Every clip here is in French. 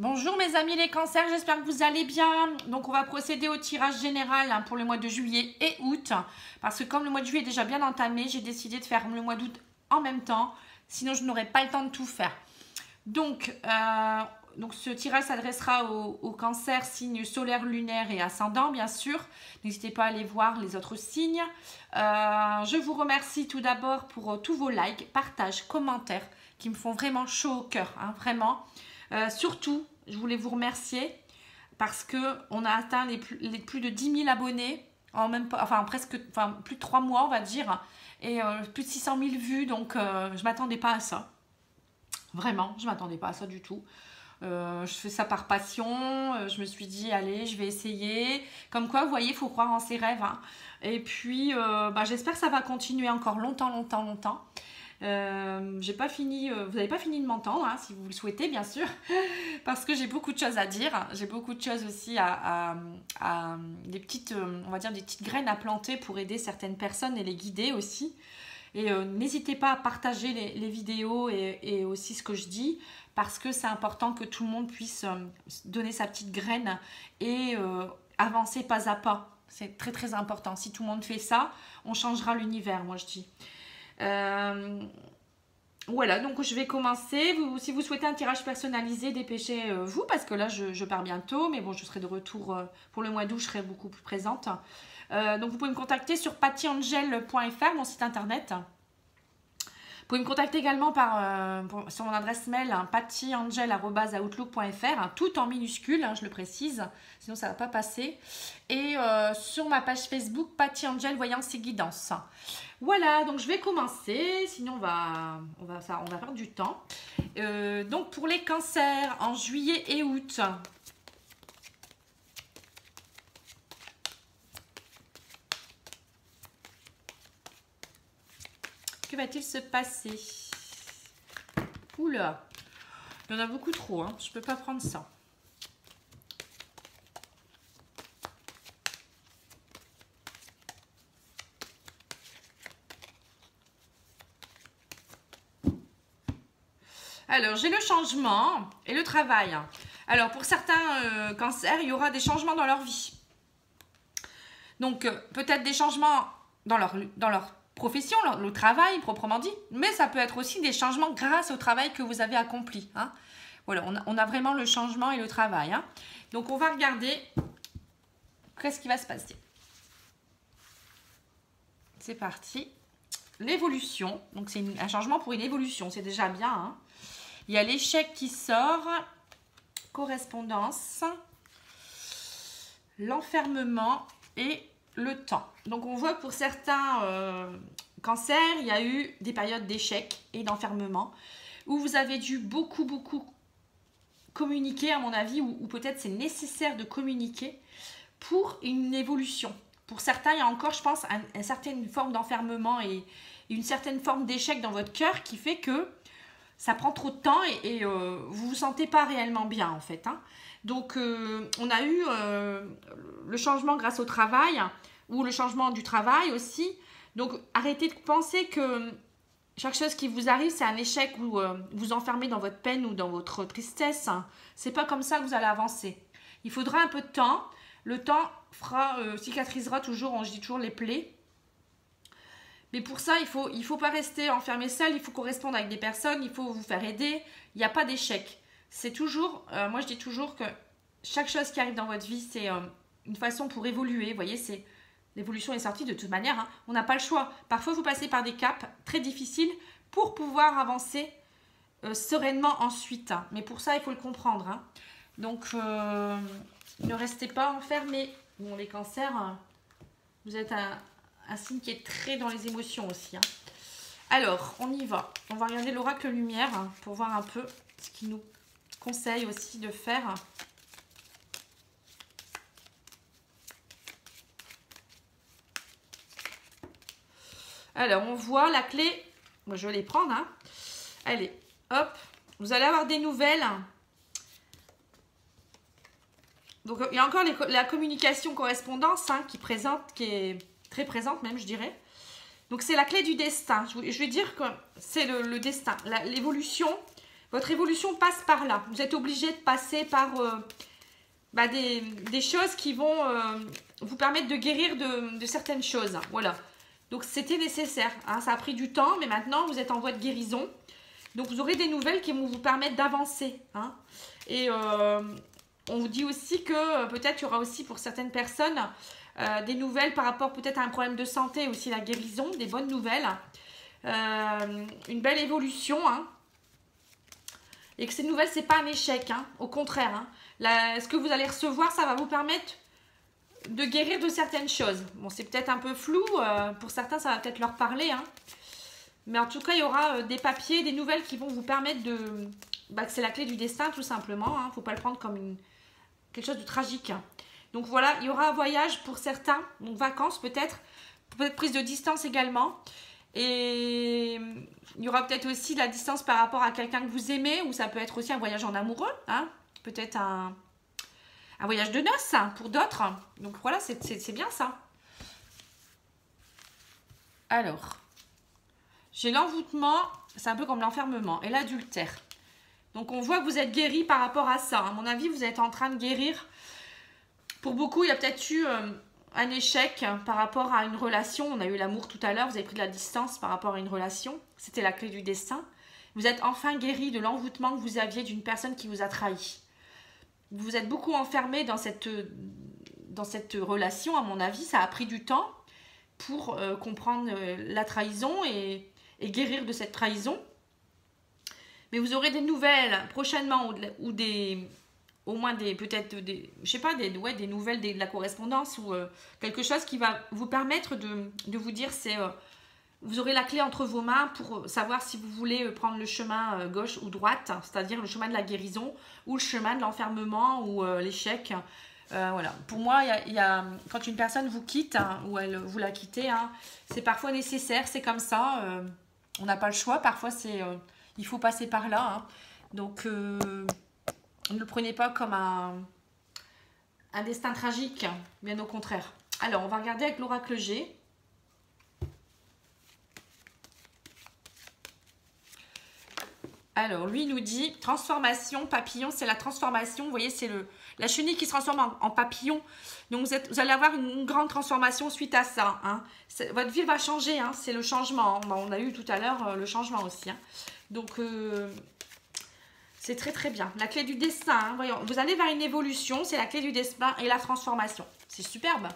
Bonjour mes amis les cancers, j'espère que vous allez bien. Donc on va procéder au tirage général pour le mois de juillet et août. Parce que comme le mois de juillet est déjà bien entamé, j'ai décidé de faire le mois d'août en même temps. Sinon je n'aurais pas le temps de tout faire. Donc ce tirage s'adressera aux cancers, signes solaires, lunaires et ascendants bien sûr. N'hésitez pas à aller voir les autres signes. Je vous remercie tout d'abord pour tous vos likes, partages, commentaires qui me font vraiment chaud au cœur, hein, vraiment. Surtout, je voulais vous remercier parce qu'on a atteint les plus de 10 000 abonnés en même pas, plus de 3 mois, on va dire, et plus de 600 000 vues. Donc, je ne m'attendais pas à ça. Vraiment, je ne m'attendais pas à ça du tout. Je fais ça par passion. Je me suis dit, allez, je vais essayer. Comme quoi, vous voyez, il faut croire en ses rêves. Hein. Et puis, j'espère que ça va continuer encore longtemps. J'ai pas fini, vous n'avez pas fini de m'entendre, hein, si vous le souhaitez bien sûr, parce que j'ai beaucoup de choses à dire, j'ai beaucoup de choses aussi des petites, on va dire des petites graines à planter pour aider certaines personnes et les guider aussi. Et n'hésitez pas à partager les vidéos et aussi ce que je dis, parce que c'est important que tout le monde puisse donner sa petite graine et avancer pas à pas. C'est très très important. Si tout le monde fait ça, on changera l'univers, moi je dis. Voilà, donc je vais commencer. Si vous souhaitez un tirage personnalisé, dépêchez-vous parce que là je pars bientôt, mais bon, je serai de retour pour le mois d'août, je serai beaucoup plus présente. Donc vous pouvez me contacter sur pattyangel.fr, mon site internet. Vous pouvez me contacter également sur mon adresse mail, hein, pattyangel@outlook.fr, hein, tout en minuscule, hein, je le précise, sinon ça ne va pas passer. Et sur ma page Facebook, Patty Angel Voyance et Guidance. Voilà, donc je vais commencer, sinon on va perdre du temps. Donc pour les cancers en juillet et août. Que va-t-il se passer? Oula, il y en a beaucoup trop, hein. Je ne peux pas prendre ça. Alors, j'ai le changement et le travail. Alors, pour certains cancers, il y aura des changements dans leur vie. Donc, peut-être des changements dans leur profession, le travail proprement dit, mais ça peut être aussi des changements grâce au travail que vous avez accompli. Hein. Voilà, on a vraiment le changement et le travail. Hein. Donc, on va regarder qu'est-ce qui va se passer. C'est parti. L'évolution, donc c'est un changement pour une évolution, c'est déjà bien. Hein. Il y a l'échec qui sort, correspondance, l'enfermement et le temps. Donc, on voit que pour certains cancers, il y a eu des périodes d'échec et d'enfermement où vous avez dû beaucoup communiquer, à mon avis, ou peut-être c'est nécessaire de communiquer pour une évolution. Pour certains, il y a encore, je pense, une certaine forme d'enfermement et une certaine forme d'échec dans votre cœur qui fait que ça prend trop de temps et vous vous sentez pas réellement bien en fait. Hein. Donc, on a eu le changement grâce au travail ou le changement du travail aussi. Donc, arrêtez de penser que chaque chose qui vous arrive, c'est un échec ou vous enfermez dans votre peine ou dans votre tristesse. C'est pas comme ça que vous allez avancer. Il faudra un peu de temps. Le temps cicatrisera toujours, je dis toujours, les plaies. Mais pour ça, il faut pas rester enfermé seul, il faut correspondre avec des personnes, il faut vous faire aider. Il n'y a pas d'échec. C'est toujours, moi je dis toujours que chaque chose qui arrive dans votre vie, c'est une façon pour évoluer. Vous voyez, l'évolution est sortie de toute manière. Hein. On n'a pas le choix. Parfois, vous passez par des caps très difficiles pour pouvoir avancer sereinement ensuite. Hein. Mais pour ça, il faut le comprendre. Hein. Donc, ne restez pas enfermés. Bon, les cancers, vous êtes un signe qui est très dans les émotions aussi. Hein. Alors, on y va. On va regarder l'oracle lumière hein, pour voir un peu ce qu'il nous conseille aussi de faire. Alors, on voit la clé. Moi, je vais les prendre. Hein. Allez, hop. Vous allez avoir des nouvelles. Donc, il y a encore la communication correspondance hein, qui est très présente même, je dirais. Donc, c'est la clé du destin. Je vais dire que c'est le destin. L'évolution Votre évolution passe par là. Vous êtes obligé de passer par des choses qui vont vous permettre de guérir de certaines choses. Voilà. Donc, c'était nécessaire. Hein. Ça a pris du temps, mais maintenant, vous êtes en voie de guérison. Donc, vous aurez des nouvelles qui vont vous permettre d'avancer. Hein. Et on vous dit aussi que peut-être il y aura aussi pour certaines personnes des nouvelles par rapport peut-être à un problème de santé, aussi la guérison, des bonnes nouvelles. Une belle évolution. Hein. Et que ces nouvelles, ce n'est pas un échec. Hein. Au contraire. Hein. Ce que vous allez recevoir, ça va vous permettre de guérir de certaines choses. Bon, c'est peut-être un peu flou. Pour certains, ça va peut-être leur parler. Hein. Mais en tout cas, il y aura des papiers, des nouvelles qui vont vous permettre de... que c'est la clé du destin, tout simplement. Il ne faut pas le prendre comme quelque chose de tragique. Donc voilà, il y aura un voyage pour certains. Donc vacances peut-être prise de distance également. Et il y aura peut-être aussi de la distance par rapport à quelqu'un que vous aimez. Ou ça peut être aussi un voyage en amoureux. Hein. Peut-être un voyage de noces pour d'autres. Donc voilà, c'est bien ça. Alors... j'ai l'envoûtement, c'est un peu comme l'enfermement, et l'adultère. Donc, on voit que vous êtes guéri par rapport à ça. À mon avis, vous êtes en train de guérir. Pour beaucoup, il y a peut-être eu un échec par rapport à une relation. On a eu l'amour tout à l'heure, vous avez pris de la distance par rapport à une relation. C'était la clé du destin. Vous êtes enfin guéri de l'envoûtement que vous aviez d'une personne qui vous a trahi. Vous vous êtes beaucoup enfermé dans cette relation, à mon avis. Ça a pris du temps pour comprendre la trahison et guérir de cette trahison. Mais vous aurez des nouvelles prochainement ou au moins peut-être je sais pas, des nouvelles de la correspondance ou quelque chose qui va vous permettre de vous dire vous aurez la clé entre vos mains pour savoir si vous voulez prendre le chemin gauche ou droite, c'est-à-dire le chemin de la guérison ou le chemin de l'enfermement ou l'échec. Voilà. Pour moi, quand une personne vous quitte ou vous la quittez, c'est parfois nécessaire, c'est comme ça. On n'a pas le choix. Parfois, il faut passer par là. Hein. Donc, ne le prenez pas comme un destin tragique, bien au contraire. Alors, on va regarder avec l'oracle G. Alors, lui, il nous dit transformation, papillon, c'est la transformation. Vous voyez, c'est la chenille qui se transforme en papillon. Donc, vous allez avoir une grande transformation suite à ça. Hein. Votre vie va changer, hein, c'est le changement. Bon, on a eu tout à l'heure le changement aussi. Hein. Donc, c'est très, très bien. La clé du destin, hein, voyons, vous allez vers une évolution, c'est la clé du destin et la transformation. C'est superbe.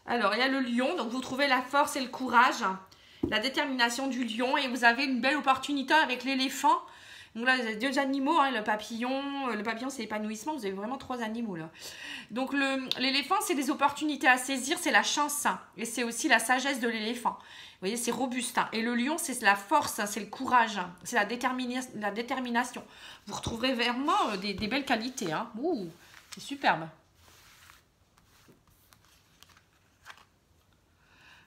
Alors, il y a le lion, donc vous trouvez la force et le courage, la détermination du lion, et vous avez une belle opportunité avec l'éléphant. Donc là, vous avez deux animaux, hein, le papillon c'est l'épanouissement, vous avez vraiment 3 animaux là. Donc l'éléphant, c'est des opportunités à saisir, c'est la chance, hein, et c'est aussi la sagesse de l'éléphant. Vous voyez, c'est robuste. Hein, et le lion, c'est la force, hein, c'est le courage, hein, c'est la détermination. Vous retrouverez vraiment des belles qualités. Hein. Ouh, c'est superbe.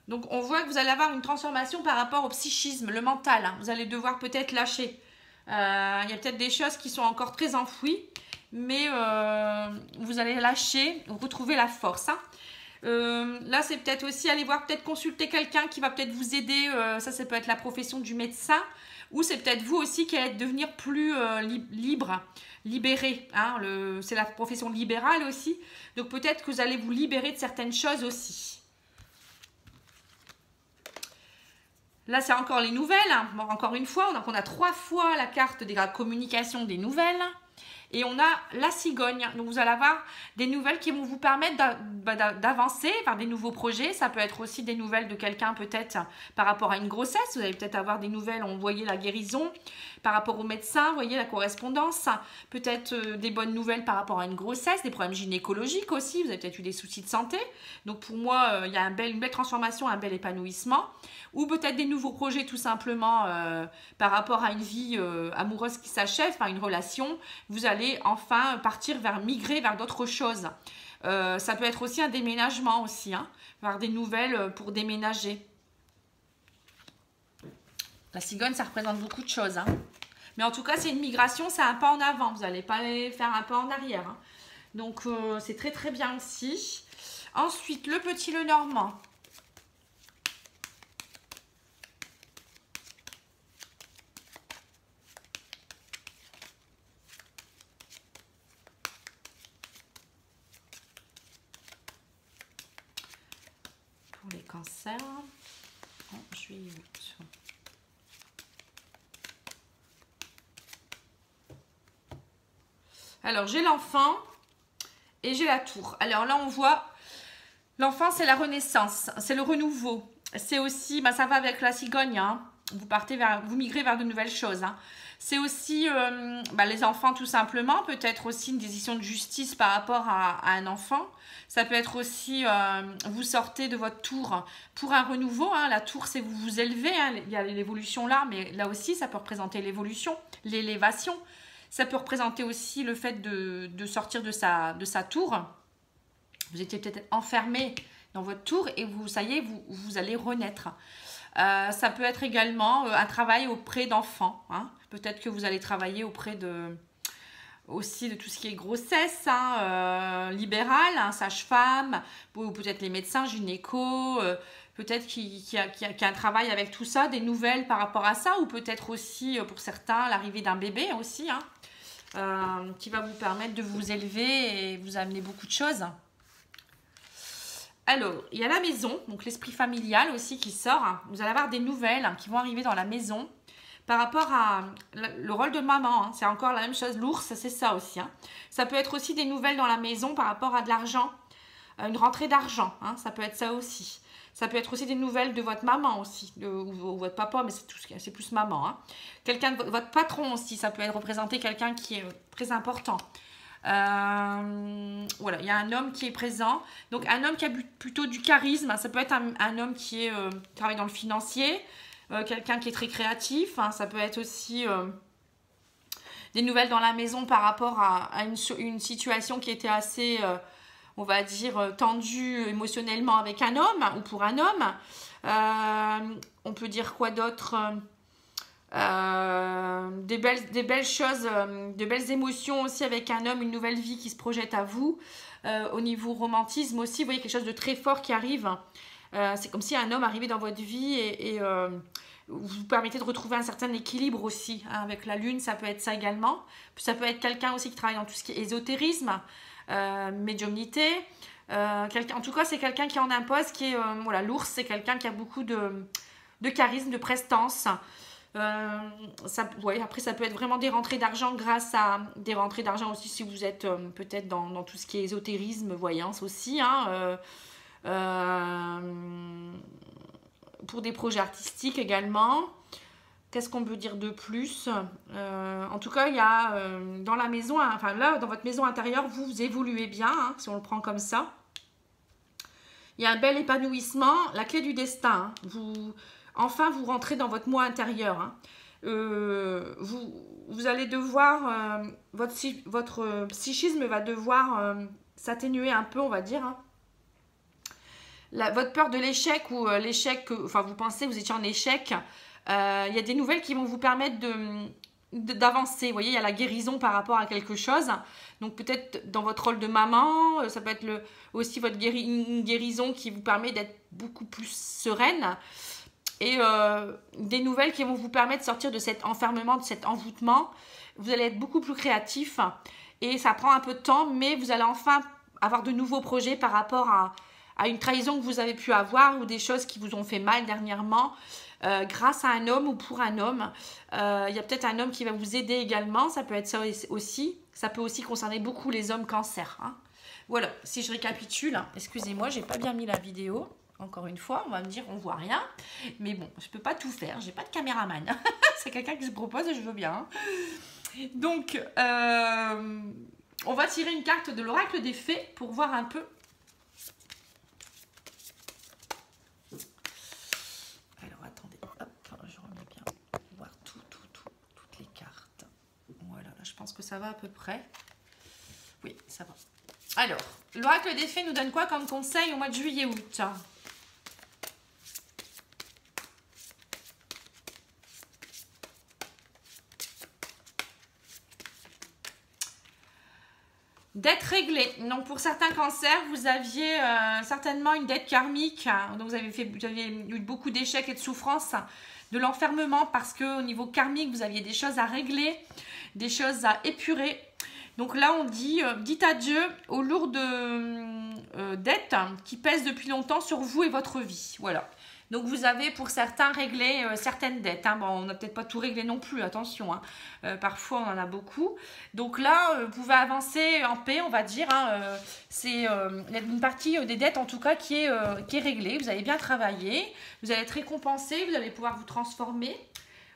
Donc, on voit que vous allez avoir une transformation par rapport au psychisme, le mental. Hein. Vous allez devoir peut-être lâcher. Il y a peut-être des choses qui sont encore très enfouies, mais vous allez lâcher, retrouver la force. Hein. Là, c'est peut-être aussi aller voir, peut-être consulter quelqu'un qui va peut-être vous aider. Ça peut être la profession du médecin. Ou c'est peut-être vous aussi qui allez devenir plus libre, libéré. Hein. C'est la profession libérale aussi. Donc, peut-être que vous allez vous libérer de certaines choses aussi. Là, c'est encore les nouvelles. Bon, encore une fois, donc on a 3 fois la carte de la communication des nouvelles. Et on a la cigogne. Donc, vous allez avoir des nouvelles qui vont vous permettre d'avancer vers des nouveaux projets. Ça peut être aussi des nouvelles de quelqu'un peut-être par rapport à une grossesse. Vous allez peut-être avoir des nouvelles, on voyait la guérison par rapport au médecin, vous voyez la correspondance. Peut-être des bonnes nouvelles par rapport à une grossesse, des problèmes gynécologiques aussi. Vous avez peut-être eu des soucis de santé. Donc, pour moi, il y a une belle transformation, un bel épanouissement. Ou peut-être des nouveaux projets tout simplement par rapport à une vie amoureuse qui s'achève, par une relation. Vous allez enfin migrer vers d'autres choses. Ça peut être aussi un déménagement aussi, hein, avoir des nouvelles pour déménager. La cigogne, ça représente beaucoup de choses. Hein. Mais en tout cas, c'est une migration, c'est un pas en avant. Vous n'allez pas aller faire un pas en arrière. Hein. Donc, c'est très très bien aussi. Ensuite, le petit Lenormand. Pour les cancers. Oh, je vais y sur... Alors, j'ai l'enfant et j'ai la tour. Alors là, on voit, l'enfant, c'est la renaissance, c'est le renouveau. C'est aussi, bah, ça va avec la cigogne, hein. Vous migrez vers de nouvelles choses. Hein. C'est aussi bah, les enfants, tout simplement. Peut-être aussi une décision de justice par rapport à un enfant. Ça peut être aussi, vous sortez de votre tour pour un renouveau. Hein. La tour, c'est vous vous élevez. Hein. Il y a l'évolution là, mais là aussi, ça peut représenter l'évolution, l'élévation. Ça peut représenter aussi le fait de sortir de sa tour. Vous étiez peut-être enfermé dans votre tour et ça y est, vous allez renaître. Ça peut être également un travail auprès d'enfants. Hein. Peut-être que vous allez travailler auprès aussi de tout ce qui est grossesse, hein, libérale, hein, sage-femme, ou peut-être les médecins, gynéco, peut-être qu'il y a un travail avec tout ça, des nouvelles par rapport à ça, ou peut-être aussi pour certains l'arrivée d'un bébé aussi, hein, qui va vous permettre de vous élever et vous amener beaucoup de choses. Alors, il y a la maison, donc l'esprit familial aussi qui sort. Vous allez avoir des nouvelles qui vont arriver dans la maison par rapport à le rôle de maman. Hein. C'est encore la même chose. L'ours, c'est ça aussi. Hein. Ça peut être aussi des nouvelles dans la maison par rapport à de l'argent, une rentrée d'argent. Hein. Ça peut être ça aussi. Ça peut être aussi des nouvelles de votre maman aussi, ou votre papa, mais c'est plus maman. Hein. Quelqu'un de votre patron aussi, ça peut être représenté quelqu'un qui est très important. Voilà, il y a un homme qui est présent, donc un homme qui a plutôt du charisme. Ça peut être un homme qui travaille dans le financier, quelqu'un qui est très créatif. Hein, ça peut être aussi des nouvelles dans la maison par rapport à une situation qui était assez, on va dire, tendue émotionnellement avec un homme ou pour un homme. On peut dire quoi d'autre? Des belles choses, de belles émotions aussi avec un homme, une nouvelle vie qui se projette à vous. Au niveau romantisme aussi, vous voyez quelque chose de très fort qui arrive. C'est comme si un homme arrivait dans votre vie et vous permettez de retrouver un certain équilibre aussi. Hein, avec la lune, ça peut être ça également. Ça peut être quelqu'un aussi qui travaille dans tout ce qui est ésotérisme, médiumnité. En tout cas, c'est quelqu'un qui en impose, qui est, voilà, l'ours, c'est quelqu'un qui a beaucoup de charisme, de prestance. Après ça peut être vraiment des rentrées d'argent grâce à des rentrées d'argent aussi si vous êtes peut-être dans tout ce qui est ésotérisme, voyance aussi, hein, pour des projets artistiques également. Qu'est-ce qu'on peut dire de plus? En tout cas, il y a dans la maison, enfin là, dans votre maison intérieure, vous évoluez bien, hein, si on le prend comme ça. Il y a un bel épanouissement, la clé du destin. Hein. Enfin, vous rentrez dans votre moi intérieur. Hein. Vous allez devoir, votre psychisme va devoir s'atténuer un peu, on va dire. Hein. Votre peur de l'échec ou l'échec, enfin vous pensez que vous étiez en échec, il y a des nouvelles qui vont vous permettre d'avancer. Vous voyez, il y a la guérison par rapport à quelque chose. Donc peut-être dans votre rôle de maman, ça peut être aussi une guérison qui vous permet d'être beaucoup plus sereine. Et des nouvelles qui vont vous permettre de sortir de cet enfermement, de cet envoûtement. Vous allez être beaucoup plus créatif et ça prend un peu de temps, mais vous allez enfin avoir de nouveaux projets par rapport à une trahison que vous avez pu avoir ou des choses qui vous ont fait mal dernièrement grâce à un homme ou pour un homme. Il y a peut-être un homme qui va vous aider également, ça peut être ça aussi. Ça peut aussi concerner beaucoup les hommes cancer. Hein. Voilà, si je récapitule, excusez-moi, j'ai pas bien mis la vidéo. Encore une fois, on va me dire on voit rien. Mais bon, je peux pas tout faire. J'ai pas de caméraman. C'est quelqu'un qui se propose et je veux bien. Donc, on va tirer une carte de l'oracle des fées pour voir un peu. Alors, attendez. Hop, je remets bien. Pour voir toutes les cartes. Voilà, là, je pense que ça va à peu près. Oui, ça va. Alors, l'oracle des fées nous donne quoi comme conseil au mois de juillet-août ? Dette réglée. Donc pour certains cancers, vous aviez certainement une dette karmique. Donc vous avez eu beaucoup d'échecs et de souffrances, de l'enfermement parce qu'au niveau karmique, vous aviez des choses à régler, des choses à épurer. Donc là, on dit, dites adieu aux lourdes dettes qui pèsent depuis longtemps sur vous et votre vie. Voilà. Donc vous avez pour certains réglé certaines dettes. Hein. Bon, on n'a peut-être pas tout réglé non plus, attention. Hein. Parfois, on en a beaucoup. Donc là, vous pouvez avancer en paix, on va dire. Hein. C'est une partie des dettes, en tout cas, qui est réglée. Vous avez bien travaillé. Vous allez être récompensé. Vous allez pouvoir vous transformer.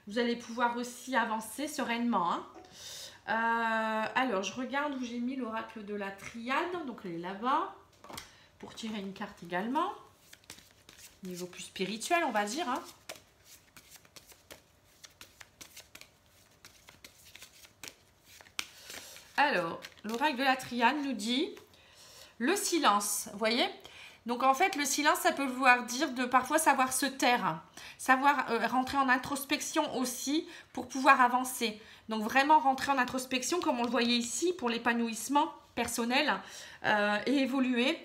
Vous allez pouvoir aussi avancer sereinement. Hein. Alors, je regarde où j'ai mis l'oracle de la triade. Donc, elle est là-bas. Pour tirer une carte également. Niveau plus spirituel, on va dire. Hein. Alors, l'oracle de la triade nous dit le silence. Vous voyez? Donc, en fait, le silence, ça peut vouloir dire de parfois savoir se taire. Savoir rentrer en introspection aussi pour pouvoir avancer. Donc, vraiment rentrer en introspection, comme on le voyait ici, pour l'épanouissement personnel et évoluer.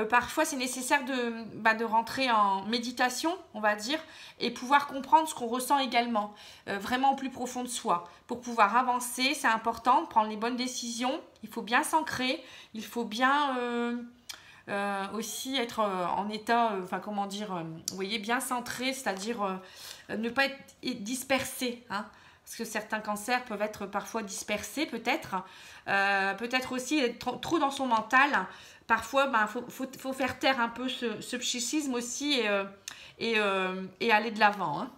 Parfois, c'est nécessaire de rentrer en méditation, on va dire, et pouvoir comprendre ce qu'on ressent également, vraiment au plus profond de soi. Pour pouvoir avancer, c'est important de prendre les bonnes décisions. Il faut bien s'ancrer, il faut bien aussi être en état, comment dire, vous voyez, bien centré, c'est-à-dire ne pas être dispersé, hein. Parce que certains cancers peuvent être parfois dispersés, peut-être. Peut-être aussi être trop dans son mental. Parfois, faut faire taire un peu ce psychisme aussi et aller de l'avant. Hein.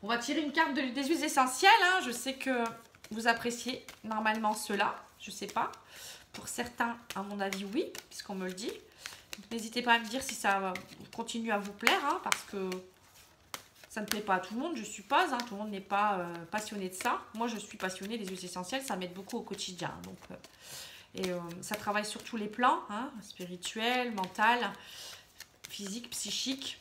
On va tirer une carte des huiles essentielles. Hein. Je sais que vous appréciez normalement cela. Je ne sais pas. Pour certains, à mon avis, oui, puisqu'on me le dit. N'hésitez pas à me dire si ça continue à vous plaire, hein, parce que ça ne plaît pas à tout le monde, je suppose. Hein, tout le monde n'est pas passionné de ça. Moi, je suis passionnée des huiles essentielles. Ça m'aide beaucoup au quotidien. Donc, ça travaille sur tous les plans, hein, spirituel, mental, physique, psychique.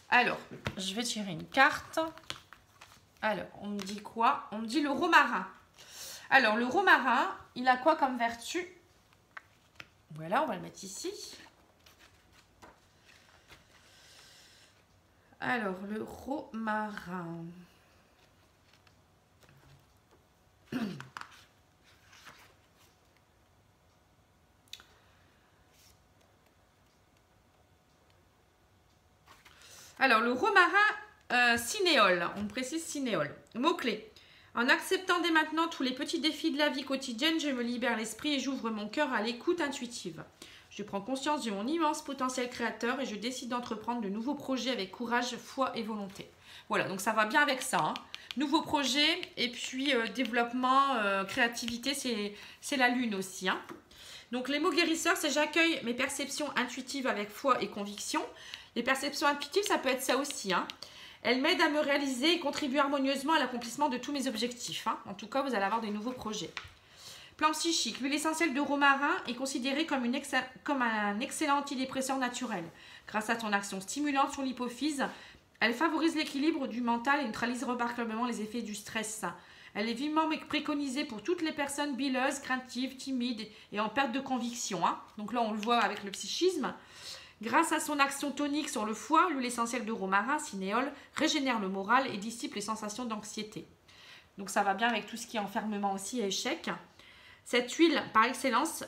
Alors, je vais tirer une carte. Alors, on me dit quoi? On me dit le romarin. Alors, le romarin, il a quoi comme vertu? Voilà, on va le mettre ici. Alors, le romarin. Alors, le romarin cinéole, on précise cinéole. Mot-clé. En acceptant dès maintenant tous les petits défis de la vie quotidienne, je me libère l'esprit et j'ouvre mon cœur à l'écoute intuitive. Je prends conscience de mon immense potentiel créateur et je décide d'entreprendre de nouveaux projets avec courage, foi et volonté. Voilà, donc ça va bien avec ça. Hein. Nouveaux projets et puis développement, créativité, c'est la lune aussi. Hein. Donc les mots guérisseurs, c'est j'accueille mes perceptions intuitives avec foi et conviction. Les perceptions intuitives, ça peut être ça aussi. Hein. Elles m'aident à me réaliser et contribuent harmonieusement à l'accomplissement de tous mes objectifs. Hein. En tout cas, vous allez avoir des nouveaux projets. Plan psychique. L'huile essentielle de romarin est considérée comme un excellent antidépresseur naturel. Grâce à son action stimulante sur l'hypophyse, elle favorise l'équilibre du mental et neutralise remarquablement les effets du stress. Elle est vivement préconisée pour toutes les personnes bileuses, craintives, timides et en perte de conviction. Hein. Donc là, on le voit avec le psychisme. Grâce à son action tonique sur le foie, l'huile essentielle de romarin, cinéole, régénère le moral et dissipe les sensations d'anxiété. Donc ça va bien avec tout ce qui est enfermement aussi et échec. Cette huile par excellence,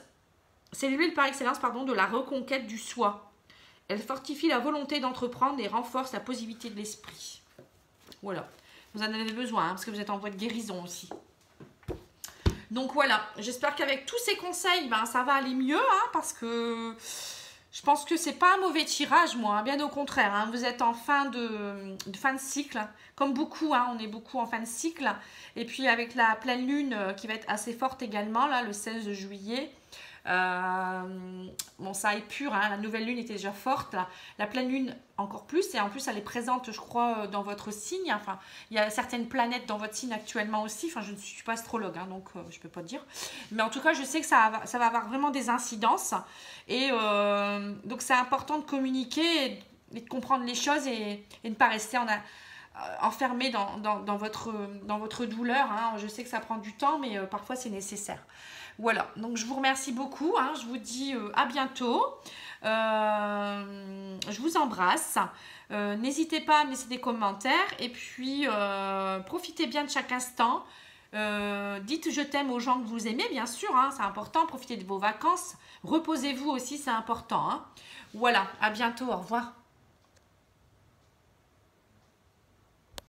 c'est l'huile par excellence de la reconquête du soi. Elle fortifie la volonté d'entreprendre et renforce la positivité de l'esprit. Voilà, vous en avez besoin hein, parce que vous êtes en voie de guérison aussi. Donc voilà, j'espère qu'avec tous ces conseils, ça va aller mieux hein, parce que je pense que c'est pas un mauvais tirage, moi, hein, bien au contraire. Hein, vous êtes en fin de cycle, comme beaucoup, hein, on est beaucoup en fin de cycle. Et puis avec la pleine lune qui va être assez forte également, là, le 16 juillet. Bon, ça épure, hein, la nouvelle lune était déjà forte, la pleine lune encore plus. Et en plus, elle est présente, je crois, dans votre signe. Enfin, il y a certaines planètes dans votre signe actuellement aussi. Enfin, je ne suis pas astrologue, hein, donc je ne peux pas dire. Mais en tout cas, je sais que ça va avoir vraiment des incidences. Et donc, c'est important de communiquer et de comprendre les choses et de ne pas rester enfermé dans votre douleur. Hein. Je sais que ça prend du temps, mais parfois c'est nécessaire. Voilà, donc je vous remercie beaucoup. Hein. Je vous dis à bientôt. Je vous embrasse. N'hésitez pas à me laisser des commentaires. Et puis, profitez bien de chaque instant. Dites je t'aime aux gens que vous aimez, bien sûr. Hein, c'est important. Profitez de vos vacances. Reposez-vous aussi, c'est important. Hein. Voilà, à bientôt. Au revoir.